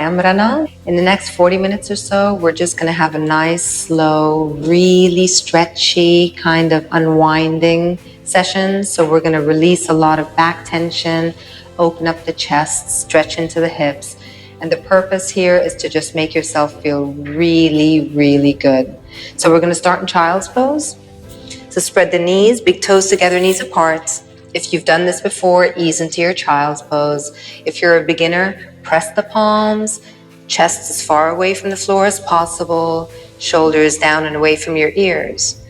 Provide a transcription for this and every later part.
Hi, I'm Rana. In the next 40 minutes or so, we're just going to have a nice, slow, really stretchy kind of unwinding session. So we're going to release a lot of back tension, open up the chest, stretch into the hips. And the purpose here is to just make yourself feel really, really good. So we're going to start in child's pose. So spread the knees, big toes together, knees apart. If you've done this before, ease into your child's pose. If you're a beginner, press the palms, chest as far away from the floor as possible, shoulders down and away from your ears.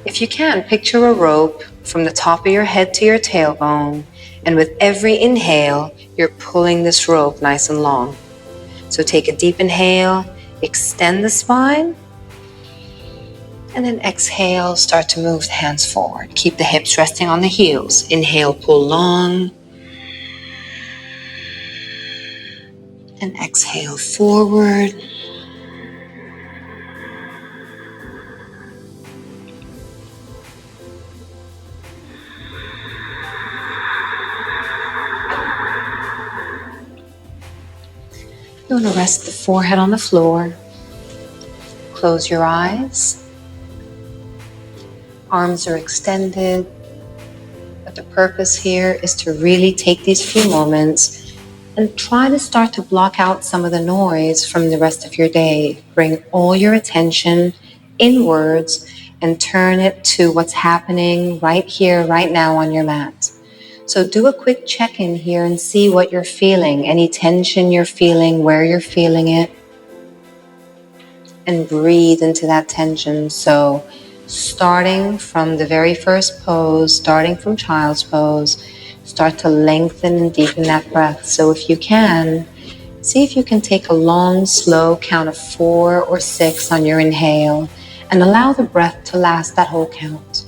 If you can, picture a rope from the top of your head to your tailbone, and with every inhale, you're pulling this rope nice and long. So take a deep inhale, extend the spine, and then exhale, start to move the hands forward. Keep the hips resting on the heels. Inhale, pull long. And exhale, forward. You want to rest the forehead on the floor. Close your eyes. Arms are extended. But the purpose here is to really take these few moments and try to start to block out some of the noise from the rest of your day. Bring all your attention inwards and turn it to what's happening right here, right now on your mat. So do a quick check-in here and see what you're feeling, any tension you're feeling, where you're feeling it, and breathe into that tension. So starting from the very first pose, starting from child's pose, start to lengthen and deepen that breath. So if you can, see if you can take a long, slow count of 4 or 6 on your inhale and allow the breath to last that whole count.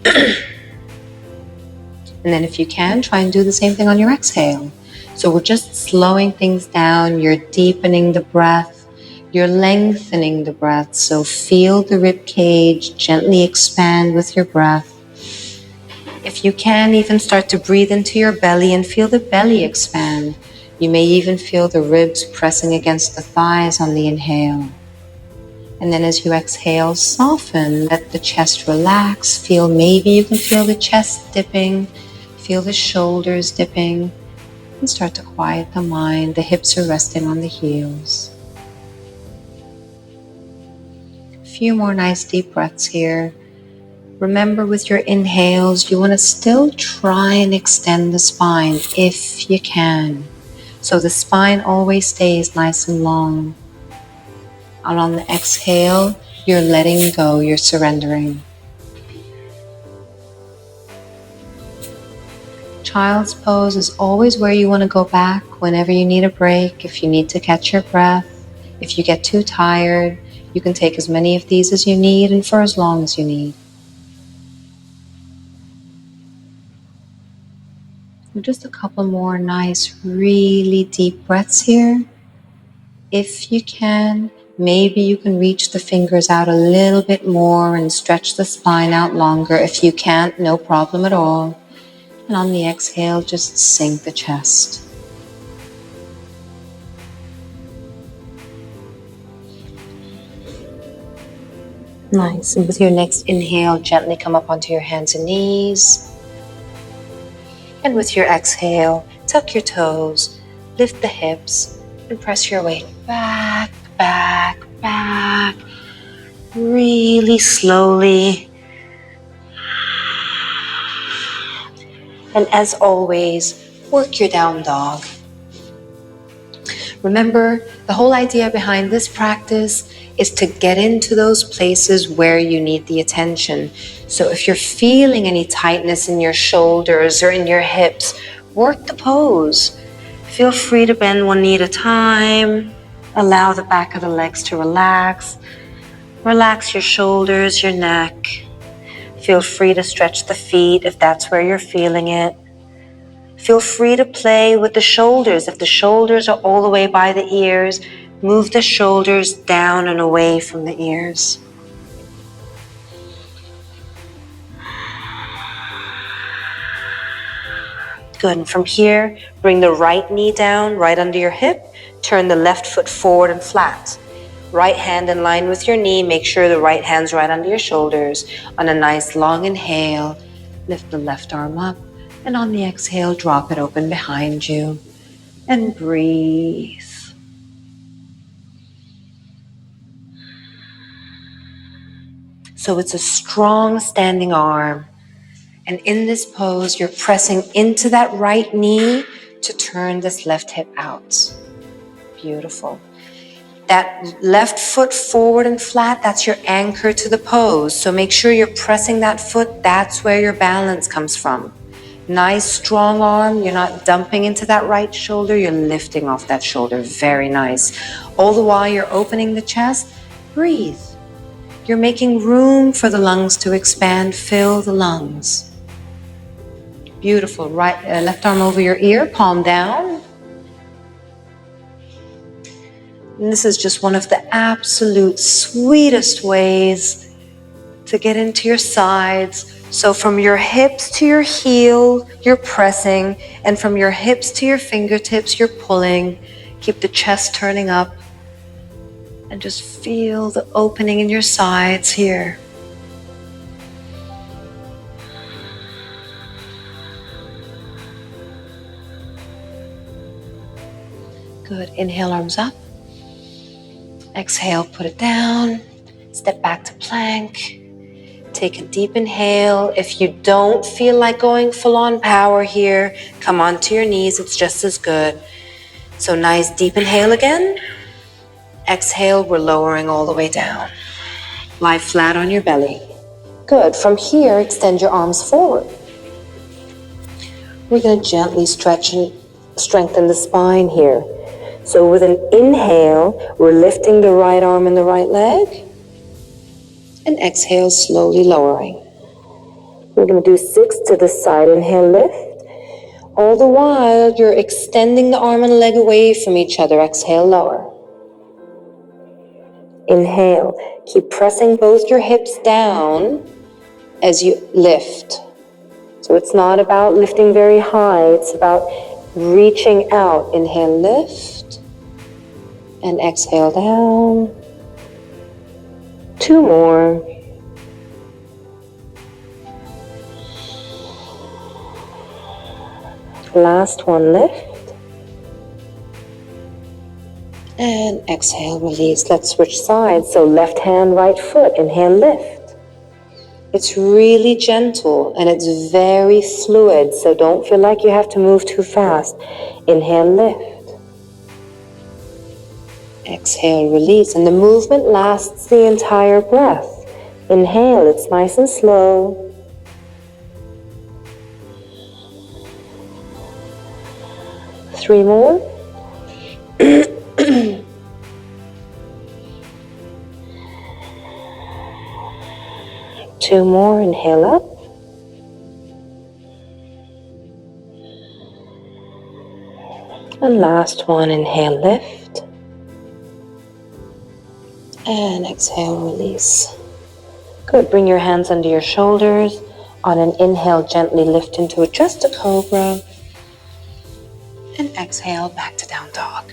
And then if you can, try and do the same thing on your exhale. So we're just slowing things down. You're deepening the breath. You're lengthening the breath. So feel the rib cage gently expand with your breath. If you can, even start to breathe into your belly and feel the belly expand. You may even feel the ribs pressing against the thighs on the inhale. And then as you exhale, soften, let the chest relax. Maybe you can feel the chest dipping, feel the shoulders dipping, and start to quiet the mind. The hips are resting on the heels. A few more nice deep breaths here. Remember, with your inhales, you want to still try and extend the spine if you can. So the spine always stays nice and long. And on the exhale, you're letting go, you're surrendering. Child's pose is always where you want to go back whenever you need a break, if you need to catch your breath. If you get too tired, you can take as many of these as you need and for as long as you need. Just a couple more nice, really deep breaths here. If you can, maybe you can reach the fingers out a little bit more and stretch the spine out longer. If you can't, no problem at all. And on the exhale, just sink the chest. Nice. And with your next inhale, gently come up onto your hands and knees. And with your exhale, tuck your toes, lift the hips, and press your weight back, back, back. Really slowly. And as always, work your down dog. Remember, the whole idea behind this practice is to get into those places where you need the attention. So if you're feeling any tightness in your shoulders or in your hips, work the pose. Feel free to bend one knee at a time. Allow the back of the legs to relax. Relax your shoulders, your neck. Feel free to stretch the feet if that's where you're feeling it. Feel free to play with the shoulders. If the shoulders are all the way by the ears, move the shoulders down and away from the ears. Good, and from here, bring the right knee down right under your hip. Turn the left foot forward and flat. Right hand in line with your knee. Make sure the right hand's right under your shoulders. On a nice long inhale, lift the left arm up. And on the exhale, drop it open behind you. And breathe. So it's a strong standing arm. And in this pose, you're pressing into that right knee to turn this left hip out. Beautiful. That left foot forward and flat, that's your anchor to the pose. So make sure you're pressing that foot. That's where your balance comes from. Nice, strong arm. You're not dumping into that right shoulder. You're lifting off that shoulder. Very nice. All the while you're opening the chest, breathe. You're making room for the lungs to expand. Fill the lungs. Beautiful. Right, left arm over your ear, palm down. And this is just one of the absolute sweetest ways to get into your sides. So from your hips to your heel, you're pressing. And from your hips to your fingertips, you're pulling. Keep the chest turning up. And just feel the opening in your sides here. Good. Inhale, arms up. Exhale, put it down. Step back to plank. Take a deep inhale. If you don't feel like going full-on power here, come onto your knees. It's just as good. So nice deep inhale again. Exhale, we're lowering all the way down. Lie flat on your belly. Good. From here, extend your arms forward. We're going to gently stretch and strengthen the spine here. So with an inhale, we're lifting the right arm and the right leg. And exhale, slowly lowering. We're going to do 6 to the side. Inhale, lift. All the while, you're extending the arm and leg away from each other. Exhale, lower. Inhale. Keep pressing both your hips down as you lift. So it's not about lifting very high. It's about reaching out. Inhale, lift. And exhale down. 2 more. Last one, lift. And exhale, release. Let's switch sides. So left hand, right foot. Inhale, lift. It's really gentle and it's very fluid. So don't feel like you have to move too fast. Inhale, lift. Exhale, release. And the movement lasts the entire breath. Inhale, it's nice and slow. Three more. 2 more. Inhale up. And last one, inhale, lift. And exhale, release. Good. Bring your hands under your shoulders. On an inhale, gently lift into just a cobra. And exhale, back to down dog.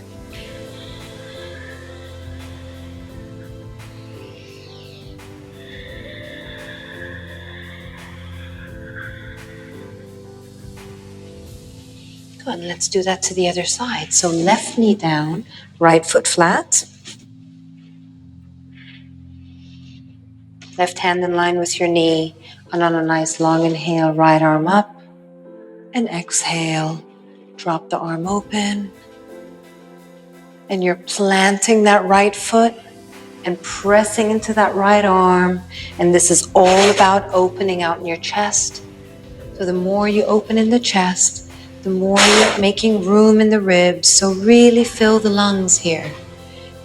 Good. Let's do that to the other side. So left knee down, right foot flat. Left hand in line with your knee, and on a nice long inhale, right arm up, and exhale, drop the arm open, and you're planting that right foot and pressing into that right arm, and this is all about opening out in your chest. So the more you open in the chest, the more you're making room in the ribs, so really fill the lungs here.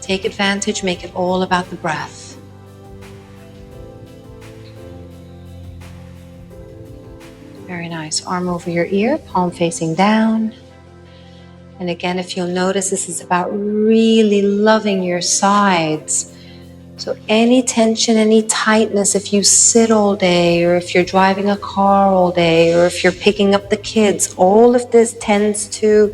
Take advantage, make it all about the breath. Very nice. Arm over your ear, palm facing down. And again, if you'll notice, this is about really loving your sides. So any tension, any tightness, if you sit all day, or if you're driving a car all day, or if you're picking up the kids, all of this tends to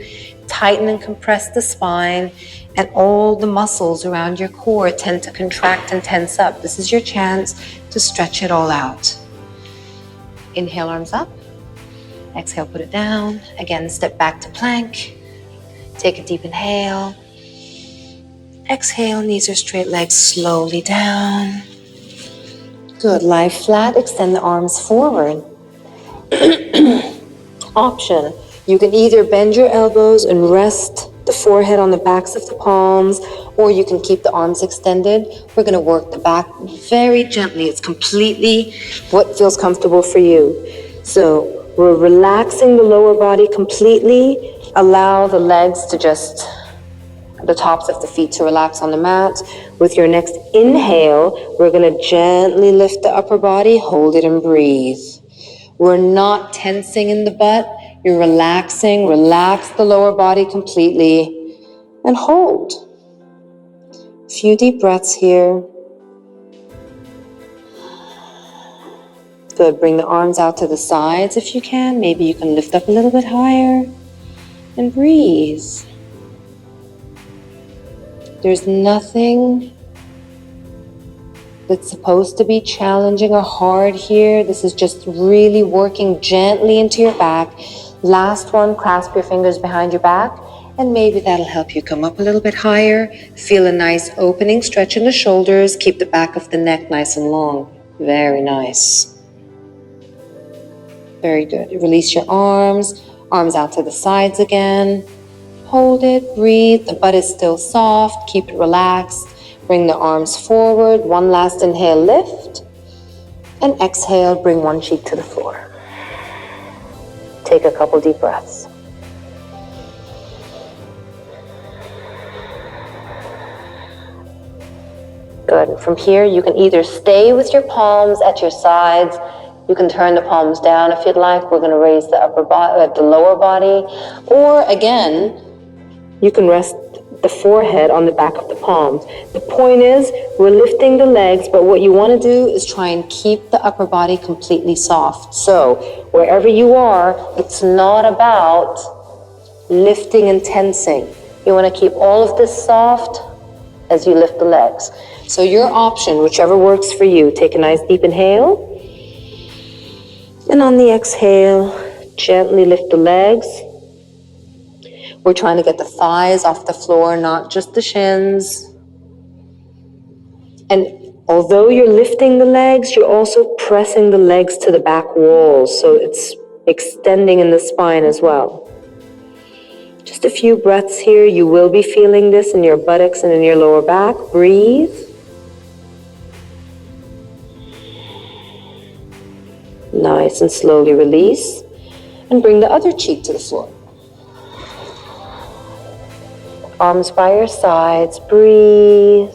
tighten and compress the spine. and all the muscles around your core tend to contract and tense up. This is your chance to stretch it all out. Inhale, arms up. Exhale, put it down. Again, step back to plank. Take a deep inhale. Exhale, knees are straight, legs slowly down. Good, lie flat, extend the arms forward. Option, you can either bend your elbows and rest the forehead on the backs of the palms, or you can keep the arms extended. We're going to work the back very gently. It's completely what feels comfortable for you. So we're relaxing the lower body completely. Allow the legs to just, the tops of the feet to relax on the mat. With your next inhale, we're going to gently lift the upper body, hold it and breathe. We're not tensing in the butt. You're relaxing. Relax the lower body completely and hold. A few deep breaths here. Good. Bring the arms out to the sides if you can. Maybe you can lift up a little bit higher and breathe. There's nothing that's supposed to be challenging or hard here. This is just really working gently into your back. Last one, clasp your fingers behind your back, and maybe that'll help you come up a little bit higher. Feel a nice opening, stretch in the shoulders. Keep the back of the neck nice and long. Very nice. Very good. Release your arms out to the sides again. Hold it, breathe. The butt is still soft. Keep it relaxed. Bring the arms forward. One last inhale, lift. And exhale, bring one cheek to the floor. Take a couple deep breaths. Good. From here, you can either stay with your palms at your sides. You can turn the palms down if you'd like. We're going to raise the the lower body. Or again, you can rest the forehead on the back of the palms. The point is, we're lifting the legs, but what you want to do is try and keep the upper body completely soft. So wherever you are, it's not about lifting and tensing. You want to keep all of this soft as you lift the legs. So your option, whichever works for you, take a nice deep inhale. And on the exhale, gently lift the legs. We're trying to get the thighs off the floor, not just the shins. And although you're lifting the legs, you're also pressing the legs to the back walls, so it's extending in the spine as well. Just a few breaths here. You will be feeling this in your buttocks and in your lower back. Breathe. Nice, and slowly release. And bring the other cheek to the floor. Arms by your sides, breathe.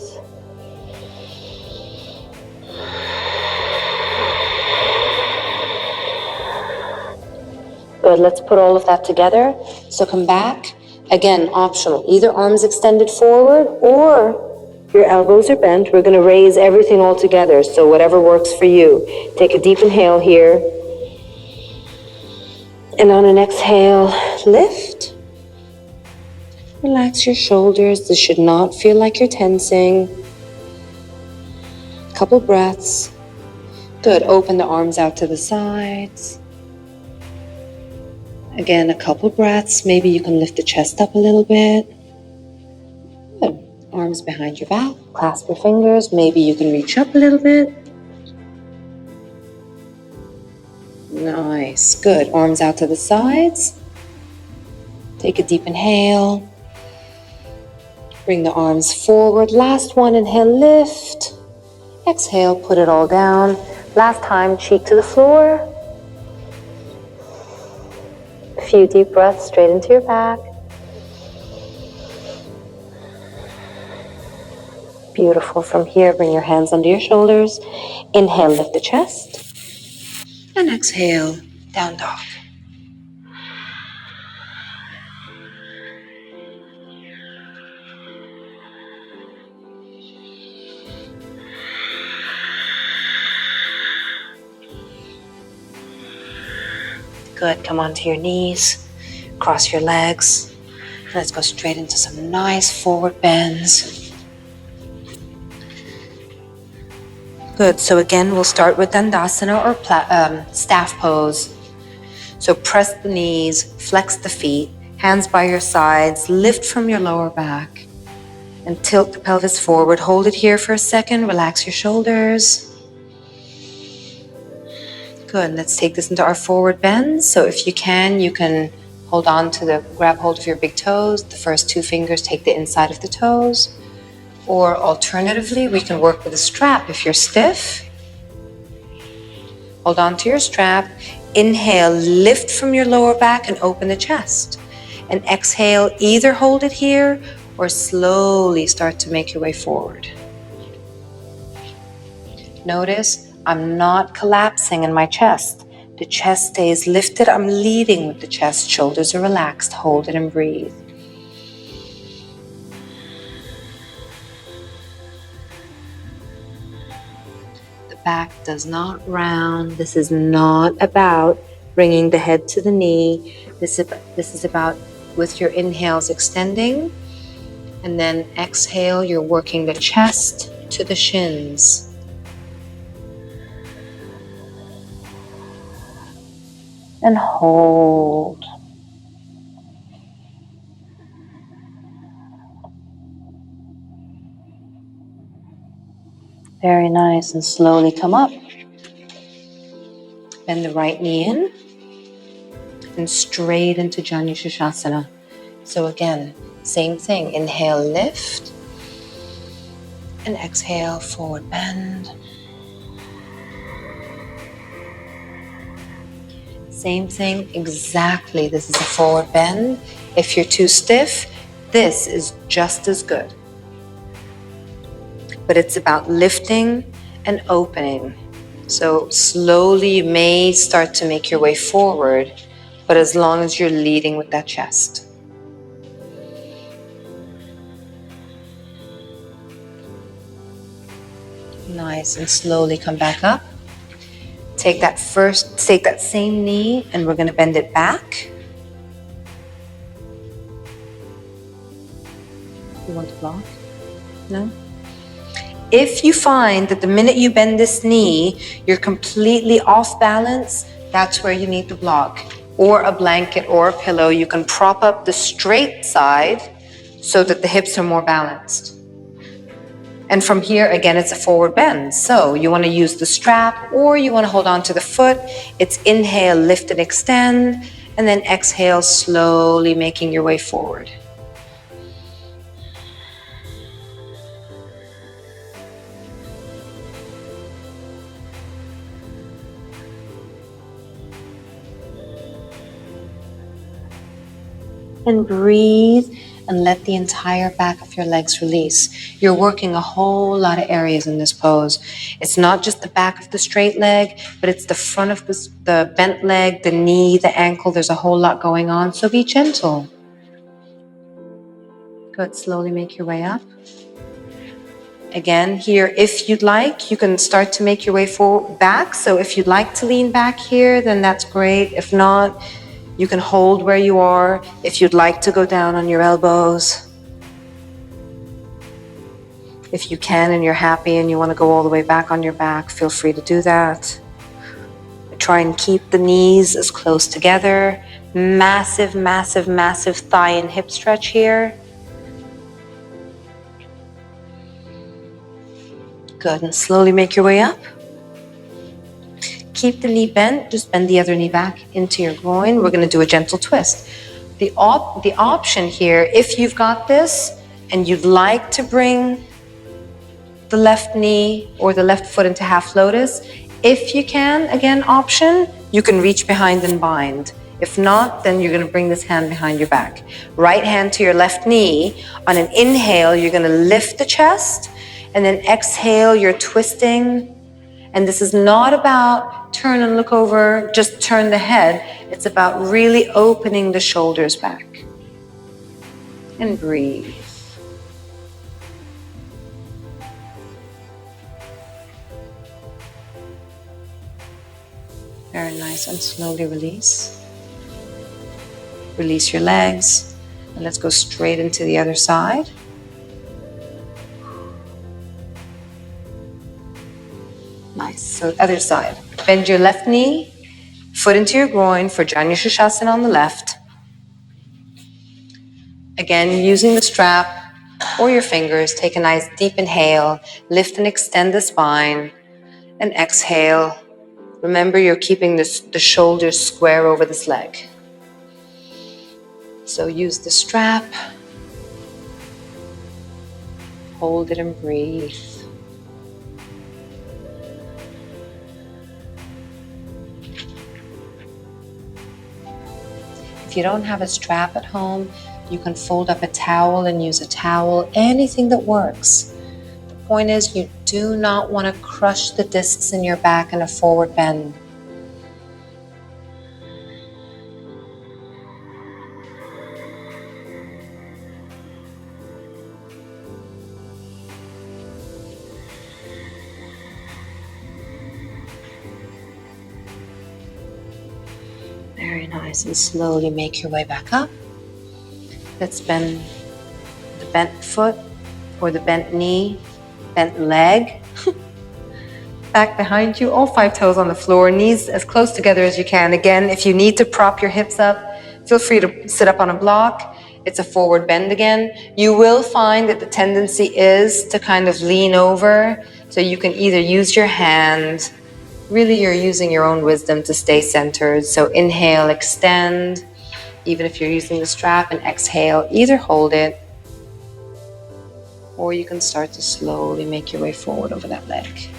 Good, let's put all of that together. So come back. Again, optional. Either arms extended forward or your elbows are bent. We're going to raise everything all together. So whatever works for you. Take a deep inhale here. And on an exhale, lift. Relax your shoulders. This should not feel like you're tensing. Couple breaths. Good. Open the arms out to the sides. Again, a couple breaths. Maybe you can lift the chest up a little bit. Good. Arms behind your back. Clasp your fingers. Maybe you can reach up a little bit. Nice. Good. Arms out to the sides. Take a deep inhale. Bring the arms forward. Last one, inhale, lift. Exhale, put it all down. Last time, cheek to the floor. A few deep breaths straight into your back. Beautiful. From here, bring your hands under your shoulders. Inhale, lift the chest. And exhale, down dog. Good, come onto your knees, cross your legs, Let's go straight into some nice forward bends. Good. So again, we'll start with Dandasana or staff pose. So press the knees, flex the feet, hands by your sides, lift from your lower back, and tilt the pelvis forward. Hold it here for a second. Relax your shoulders. Good. Let's take this into our forward bend. So if you can hold on to grab hold of your big toes. The first two fingers take the inside of the toes. Or alternatively, we can work with a strap if you're stiff. Hold on to your strap. Inhale, lift from your lower back and open the chest. And exhale, either hold it here or slowly start to make your way forward. Notice I'm not collapsing in my chest. The chest stays lifted. I'm leading with the chest. Shoulders are relaxed. Hold it and breathe. The back does not round. This is not about bringing the head to the knee. This is about, with your inhales, extending. And then exhale, you're working the chest to the shins. And hold. Very nice. And slowly come up. Bend the right knee in. And straight into Janu Shasana. So again, same thing. Inhale, lift. And exhale, forward bend. Same thing, exactly. This is a forward bend. If you're too stiff, this is just as good. But it's about lifting and opening. So slowly you may start to make your way forward, but as long as you're leading with that chest. Nice, and slowly come back up. Take that same knee and we're going to bend it back. You want to block? No? If you find that the minute you bend this knee, you're completely off balance, that's where you need to block. Or a blanket or a pillow. You can prop up the straight side so that the hips are more balanced. And from here, again, it's a forward bend. So you want to use the strap or you want to hold on to the foot. It's inhale, lift and extend, and then exhale, slowly making your way forward. And breathe and let the entire back of your legs release. You're working a whole lot of areas in this pose. It's not just the back of the straight leg, but it's the front of the bent leg, the knee, the ankle. There's a whole lot going on, so be gentle. Good, slowly make your way up. Again, here, if you'd like, you can start to make your way back. So if you'd like to lean back here, then that's great. If not, you can hold where you are. If you'd like to go down on your elbows. If you can and you're happy and you want to go all the way back on your back, feel free to do that. Try and keep the knees as close together. Massive, massive, massive thigh and hip stretch here. Good, and slowly make your way up. Keep the knee bent, just bend the other knee back into your groin. We're going to do a gentle twist. The option here, if you've got this and you'd like to bring the left knee or the left foot into half lotus, if you can, again, option, you can reach behind and bind. If not, then you're going to bring this hand behind your back. Right hand to your left knee. On an inhale, you're going to lift the chest, and then exhale, you're twisting. And this is not about turn and look over, just turn the head. It's about really opening the shoulders back. And breathe. Very nice, and slowly release. Release your legs. And let's go straight into the other side. Nice. So other side. Bend your left knee, foot into your groin for Janu Shasana on the left. Again, using the strap or your fingers, take a nice deep inhale, lift and extend the spine, and exhale. Remember, you're keeping the shoulders square over this leg. So use the strap, hold it and breathe. If you don't have a strap at home, you can fold up a towel and use a towel, anything that works. The point is, you do not want to crush the discs in your back in a forward bend. Very nice, and slowly make your way back up. Let's bend the bent foot or the bent knee, bent leg. Back behind you, all 5 toes on the floor, knees as close together as you can. Again, if you need to prop your hips up, feel free to sit up on a block. It's a forward bend again. You will find that the tendency is to kind of lean over, so you can either use your hand. Really, you're using your own wisdom to stay centered. So inhale, extend, even if you're using the strap, and exhale, either hold it, or you can start to slowly make your way forward over that leg.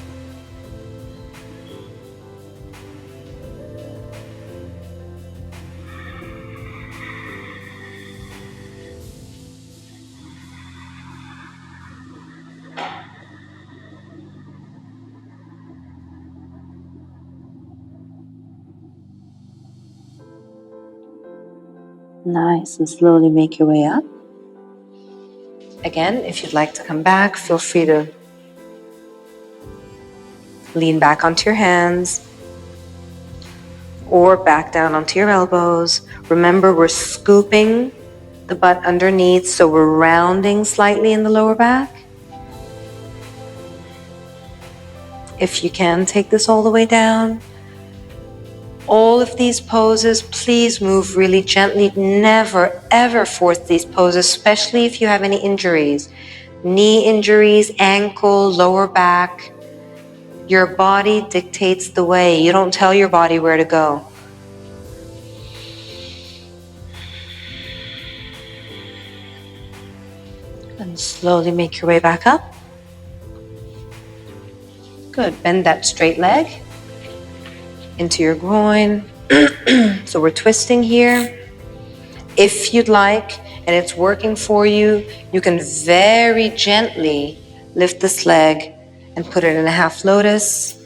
Nice, and slowly make your way up. Again, if you'd like to come back, feel free to lean back onto your hands or back down onto your elbows. Remember, we're scooping the butt underneath, so we're rounding slightly in the lower back. If you can, take this all the way down. All of these poses, please move really gently. Never, ever force these poses, especially if you have any injuries. Knee injuries, ankle, lower back. Your body dictates the way. You don't tell your body where to go. And slowly make your way back up. Good. Bend that straight leg into your groin. So we're twisting here. If you'd like, and it's working for you, you can very gently lift this leg and put it in a half lotus.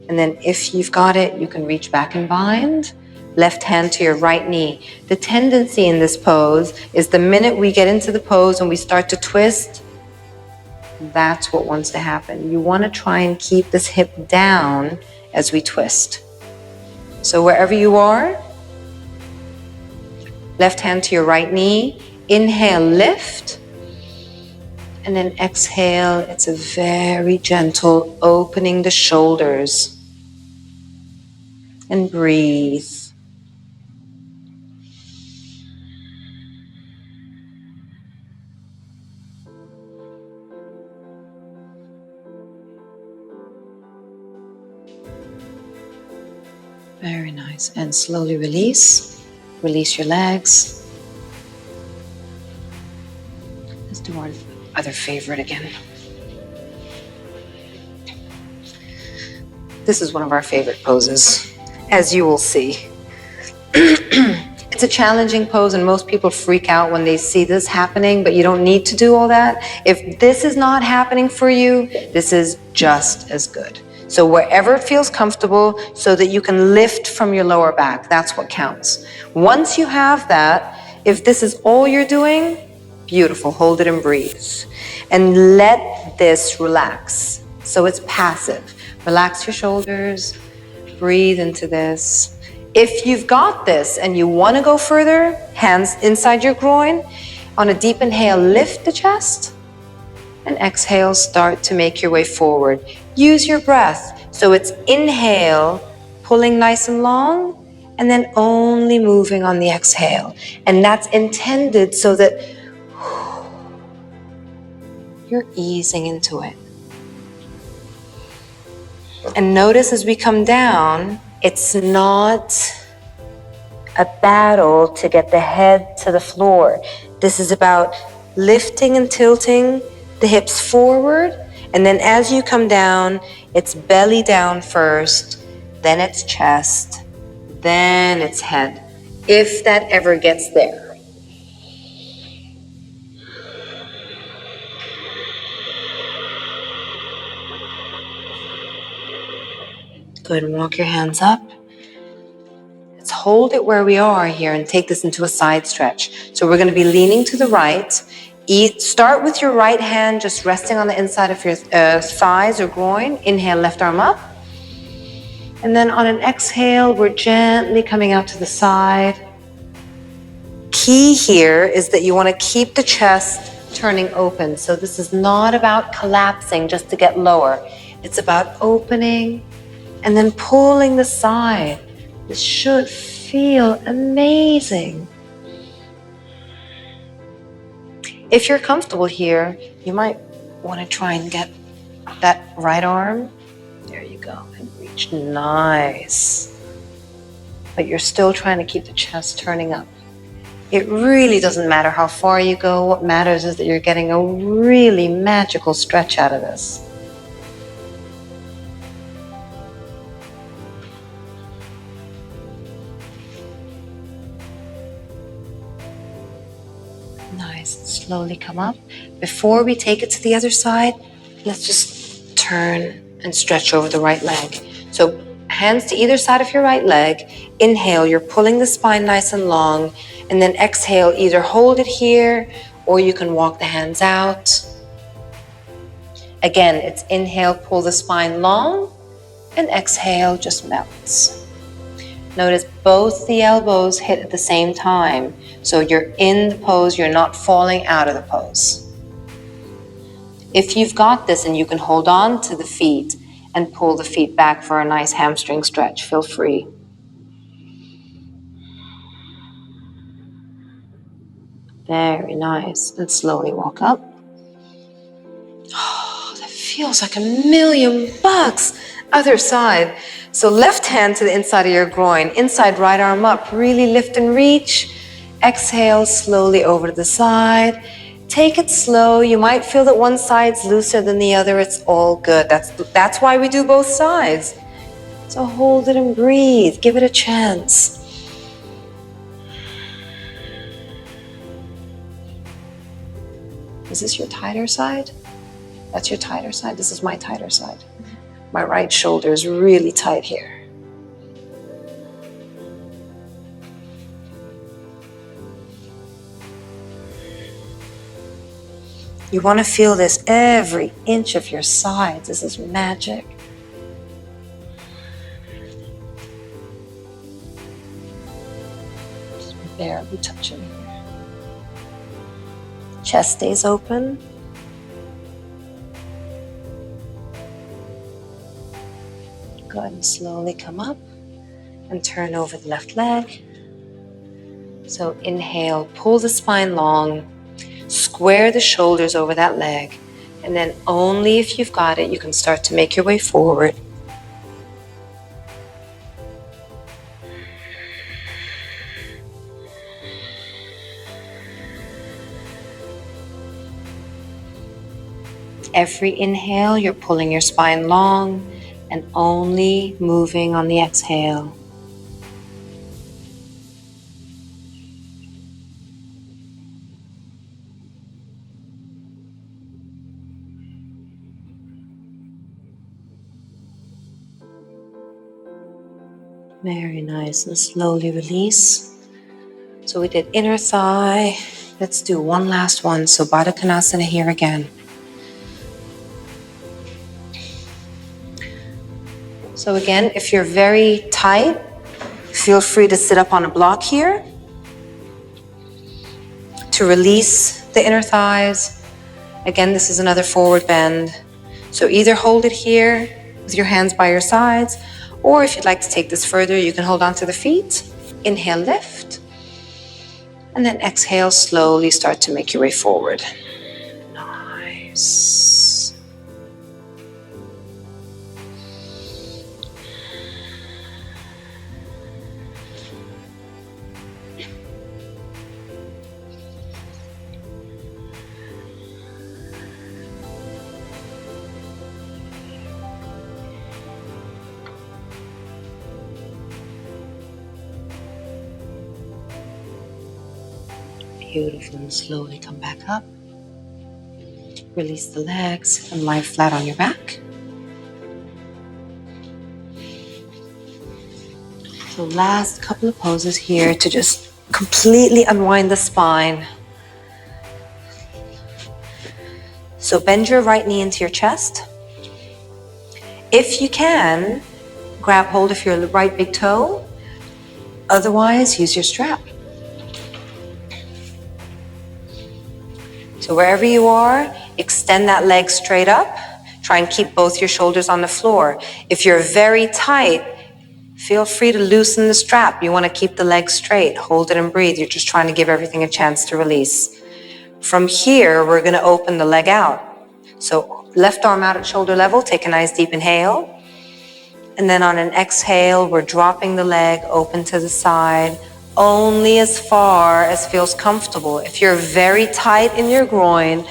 And then if you've got it, you can reach back and bind. Left hand to your right knee. The tendency in this pose is the minute we get into the pose and we start to twist, that's what wants to happen. You want to try and keep this hip down as we twist. So wherever you are, left hand to your right knee, inhale, lift, and then exhale. It's a very gentle opening the shoulders, and breathe. Very nice. And slowly release. Release your legs. Let's do our other favorite again. This is one of our favorite poses, as you will see. It's a challenging pose, and most people freak out when they see this happening, but you don't need to do all that. If this is not happening for you, this is just as good. So wherever it feels comfortable, so that you can lift from your lower back, that's what counts. Once you have that, if this is all you're doing, beautiful, hold it and breathe. And let this relax. So it's passive. Relax your shoulders, breathe into this. If you've got this and you want to go further, hands inside your groin, on a deep inhale, lift the chest, and exhale, start to make your way forward. Use your breath. So it's inhale, pulling nice and long, and then only moving on the exhale. And that's intended so that you're easing into it. And notice as we come down, it's not a battle to get the head to the floor. This is about lifting and tilting the hips forward, and then as you come down, it's belly down first, then it's chest, then it's head, if that ever gets there. Go ahead and walk your hands up. Let's hold it where we are here and take this into a side stretch. So we're going to be leaning to the right. Start with your right hand just resting on the inside of your thighs or groin. Inhale, left arm up. And then on an exhale, we're gently coming out to the side. Key here is that you want to keep the chest turning open. So this is not about collapsing just to get lower. It's about opening and then pulling the side. This should feel amazing. If you're comfortable here, you might want to try and get that right arm. There you go. And reach. Nice. But you're still trying to keep the chest turning up. It really doesn't matter how far you go. What matters is that you're getting a really magical stretch out of this. Nice. Slowly come up. Before we take it to the other side, let's just turn and stretch over the right leg. So hands to either side of your right leg. Inhale, you're pulling the spine nice and long. And then exhale, either hold it here or you can walk the hands out. Again, it's inhale, pull the spine long, and exhale, just melts. Notice both the elbows hit at the same time. So you're in the pose, you're not falling out of the pose. If you've got this and you can hold on to the feet and pull the feet back for a nice hamstring stretch, feel free. Very nice. And slowly walk up. Oh, that feels like $1,000,000. Other side. So left hand to the inside of your groin. Inside right arm up. Really lift and reach. Exhale slowly over to the side. Take it slow. You might feel that one side's looser than the other. It's all good. That's why we do both sides. So hold it and breathe. Give it a chance. Is this your tighter side? That's your tighter side? This is my tighter side. My right shoulder is really tight here. You want to feel this every inch of your sides. This is magic. Just barely touching. Chest stays open. Go ahead and slowly come up and turn over the left leg. So inhale, pull the spine long, square the shoulders over that leg, and then only if you've got it, you can start to make your way forward. Every inhale, you're pulling your spine long and only moving on the exhale. Very nice, and slowly release. So we did inner thigh. Let's do one last one. So Badakanasana here again. So again, if you're very tight, Feel free to sit up on a block here to release the inner thighs. Again, this is another forward bend. So either hold it here with your hands by your sides, or if you'd like to take this further, you can hold on to the feet. Inhale, lift. And then exhale, slowly start to make your way forward. Nice. Beautiful, and slowly come back up. Release the legs and lie flat on your back. So last couple of poses here to just completely unwind the spine. So bend your right knee into your chest. If you can, grab hold of your right big toe. Otherwise, use your strap. So wherever you are, extend that leg straight up. Try and keep both your shoulders on the floor. If you're very tight, feel free to loosen the strap. You want to keep the leg straight. Hold it and breathe. You're just trying to give everything a chance to release. From here, we're going to open the leg out. So left arm out at shoulder level. Take a nice deep inhale. And then on an exhale, we're dropping the leg open to the side, only as far as feels comfortable. If you're very tight in your groin,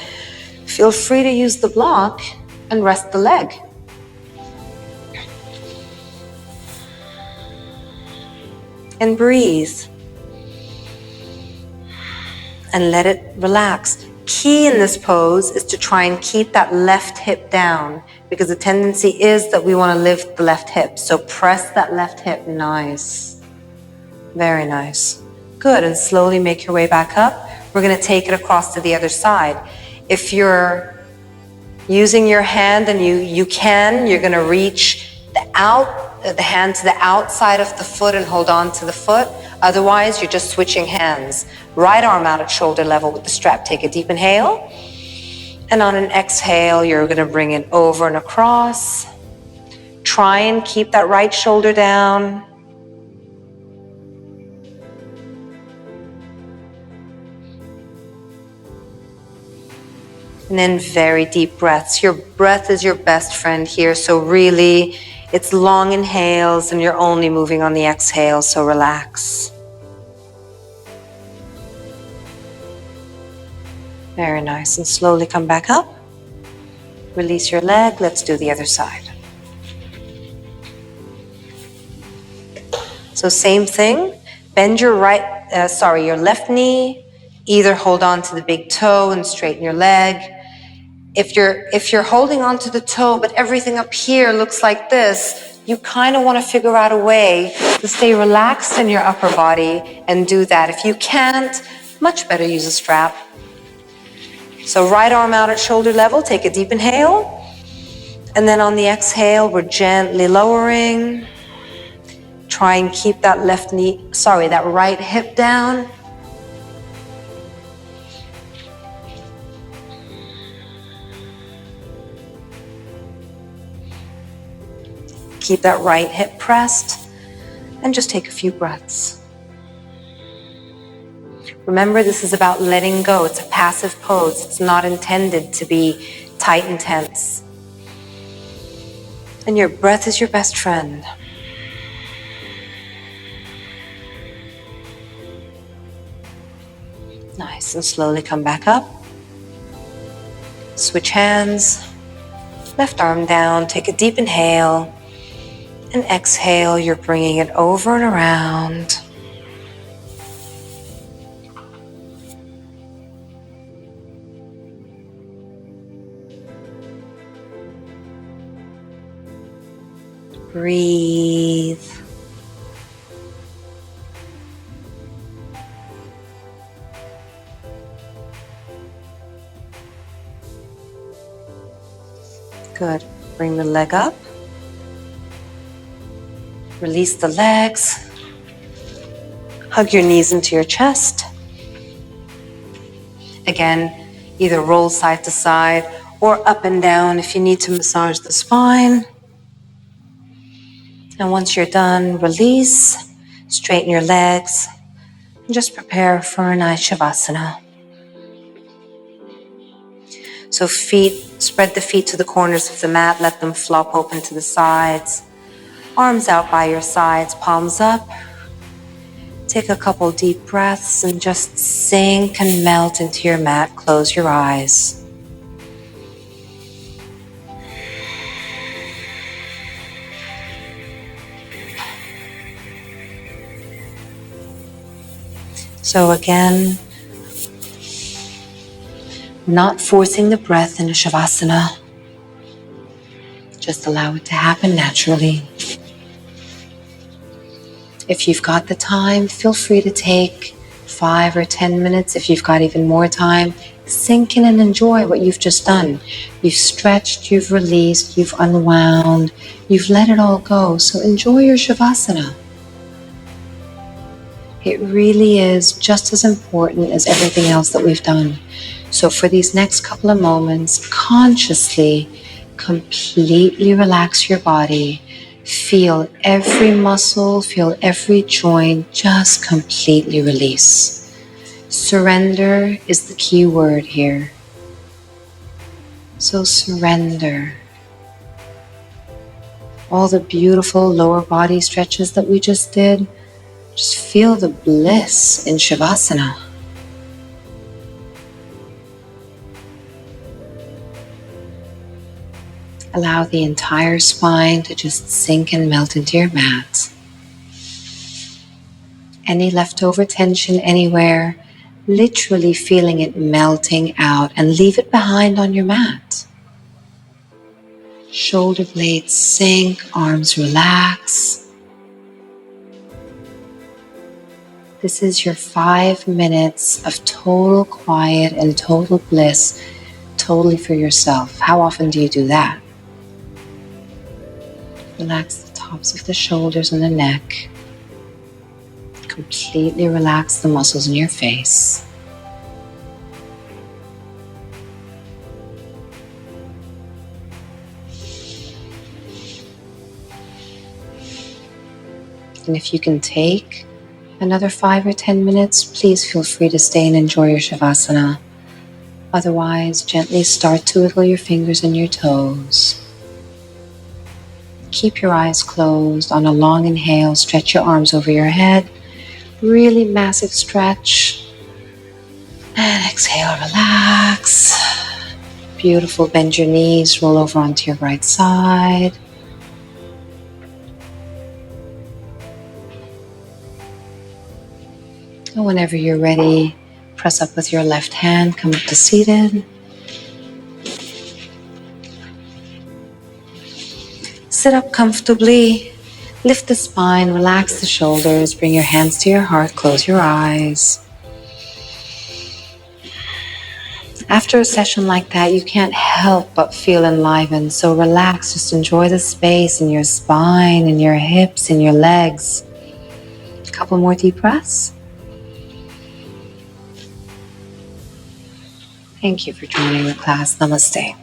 feel free to use the block and rest the leg. And breathe. And let it relax. Key in this pose is to try and keep that left hip down, because the tendency is that we want to lift the left hip. So press that left hip. Nice. Very nice. Good, and slowly make your way back up. We're going to take it across to the other side. If you're using your hand and you're going to reach the hand to the outside of the foot and hold on to the foot. Otherwise, you're just switching hands. Right arm out at shoulder level with the strap. Take a deep inhale. And on an exhale, you're going to bring it over and across. Try and keep that right shoulder down. And then very deep breaths. Your breath is your best friend here. So really, it's long inhales and you're only moving on the exhale. So relax. Very nice. And slowly come back up. Release your leg. Let's do the other side. So same thing. Bend your your left knee. Either hold on to the big toe and straighten your leg. If you're holding on to the toe, but everything up here looks like this, you kind of want to figure out a way to stay relaxed in your upper body and do that. If you can't, much better use a strap. So right arm out at shoulder level, take a deep inhale. And then on the exhale, we're gently lowering. Try and keep that that right hip down. Keep that right hip pressed and just take a few breaths. Remember, this is about letting go. It's a passive pose. It's not intended to be tight and tense. And your breath is your best friend. Nice, and slowly come back up. Switch hands. Left arm down, take a deep inhale. And exhale, you're bringing it over and around. Breathe. Good. Bring the leg up. Release the legs. Hug your knees into your chest. Again, either roll side to side or up and down if you need to massage the spine. And once you're done, release, straighten your legs, and just prepare for a nice Shavasana. So spread the feet to the corners of the mat, let them flop open to the sides. Arms out by your sides, palms up. Take a couple deep breaths and just sink and melt into your mat. Close your eyes. So again, not forcing the breath in a Shavasana. Just allow it to happen naturally. If you've got the time, feel free to take 5 or 10 minutes. If you've got even more time, sink in and enjoy what you've just done. You've stretched, you've released, you've unwound, you've let it all go. So enjoy your Shavasana. It really is just as important as everything else that we've done. So for these next couple of moments, consciously, completely relax your body. Feel every muscle, feel every joint, just completely release. Surrender is the key word here. So surrender. All the beautiful lower body stretches that we just did, just feel the bliss in Shavasana. Allow the entire spine to just sink and melt into your mat. Any leftover tension anywhere, literally feeling it melting out, and leave it behind on your mat. Shoulder blades sink, arms relax. This is your 5 minutes of total quiet and total bliss, totally for yourself. How often do you do that? Relax the tops of the shoulders and the neck. Completely relax the muscles in your face. And if you can take another 5 or 10 minutes, please feel free to stay and enjoy your Shavasana. Otherwise, gently start to wiggle your fingers and your toes. Keep your eyes closed. On a long inhale, stretch your arms over your head. Really massive stretch. And exhale, relax. Beautiful, bend your knees, roll over onto your right side. And whenever you're ready, press up with your left hand, come up to seated. Sit up comfortably, lift the spine, relax the shoulders, bring your hands to your heart, close your eyes. After a session like that, you can't help but feel enlivened, so relax, just enjoy the space in your spine, in your hips, in your legs. A couple more deep breaths. Thank you for joining the class. Namaste.